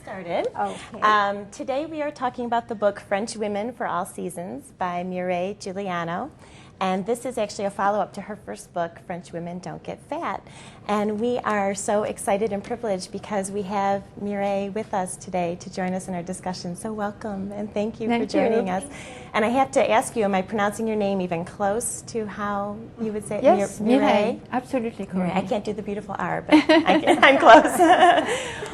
started. Okay. Today we are talking about the book French Women for All Seasons by Mireille Guiliano. And this is actually a follow-up to her first book, French Women Don't Get Fat. And we are so excited and privileged because we have Mireille with us today to join us in our discussion. So welcome and thank you for joining us. And I have to ask you, am I pronouncing your name even close to how you would say it? Yes, Mireille? Absolutely correct. I can't do the beautiful R, but I'm close.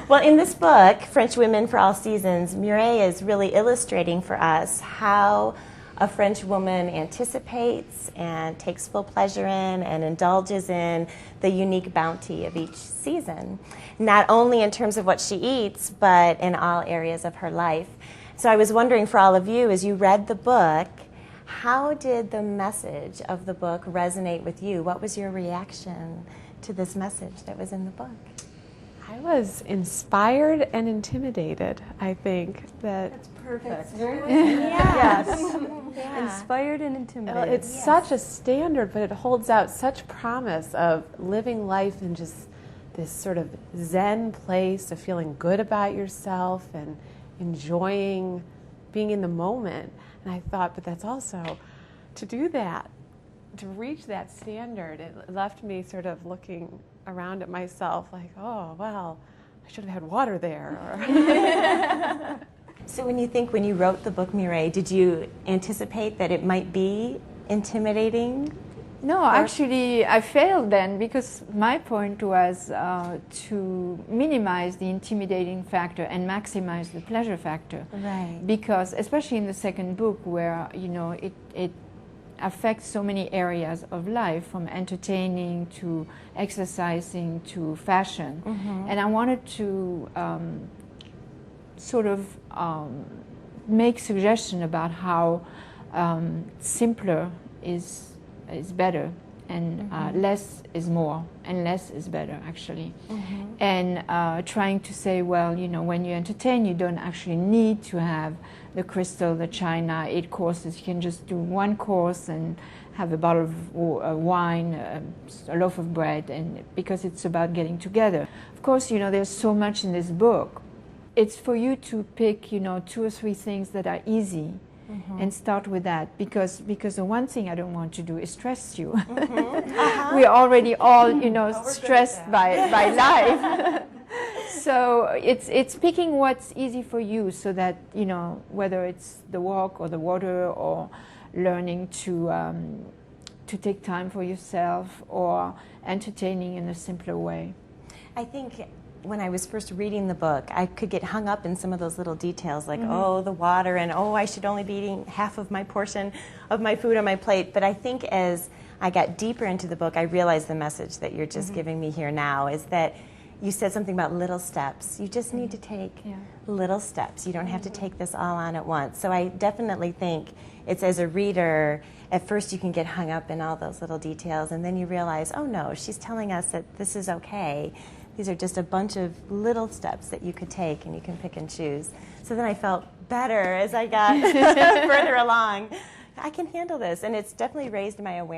Well, in this book, French Women for All Seasons, Mireille is really illustrating for us how a French woman anticipates and takes full pleasure in and indulges in the unique bounty of each season, not only in terms of what she eats, but in all areas of her life. So I was wondering for all of you, as you read the book, how did the message of the book resonate with you? What was your reaction to this message that was in the book? I was inspired and intimidated, I think. That's perfect. Yes. Inspired and intimidated. Well, it's such a standard, but it holds out such promise of living life in just this sort of zen place of feeling good about yourself and enjoying being in the moment. And I thought, but that's also, to do that, to reach that standard, it left me sort of looking around at myself like, oh, well, I should have had water there. So when you wrote the book, Mireille, did you anticipate that it might be intimidating? No, actually, I failed then because my point was to minimize the intimidating factor and maximize the pleasure factor. Right. Because, especially in the second book, where it affects so many areas of life, from entertaining to exercising to fashion, and I wanted to make suggestion about how simpler is better, and less is more, and less is better, actually. And trying to say, well, when you entertain, you don't actually need to have the crystal, the china, 8 courses. You can just do 1 course and have a bottle of wine, a loaf of bread, and because it's about getting together. Of course, there's so much in this book. It's for you to pick, 2 or 3 things that are easy, and start with that, because the one thing I don't want to do is stress you. We're already all, stressed by life. So it's picking what's easy for you, so that, whether it's the walk or the water or learning to take time for yourself or entertaining in a simpler way. I think when I was first reading the book, I could get hung up in some of those little details, like, oh, the water, and oh, I should only be eating half of my portion of my food on my plate. But I think as I got deeper into the book, I realized the message that you're just giving me here now is that you said something about little steps. You just need to take little steps. You don't have to take this all on at once. So I definitely think it's, as a reader, at first you can get hung up in all those little details, and then you realize, oh no, she's telling us that this is okay. These are just a bunch of little steps that you could take, and you can pick and choose. So then I felt better as I got further along. I can handle this, and it's definitely raised my awareness.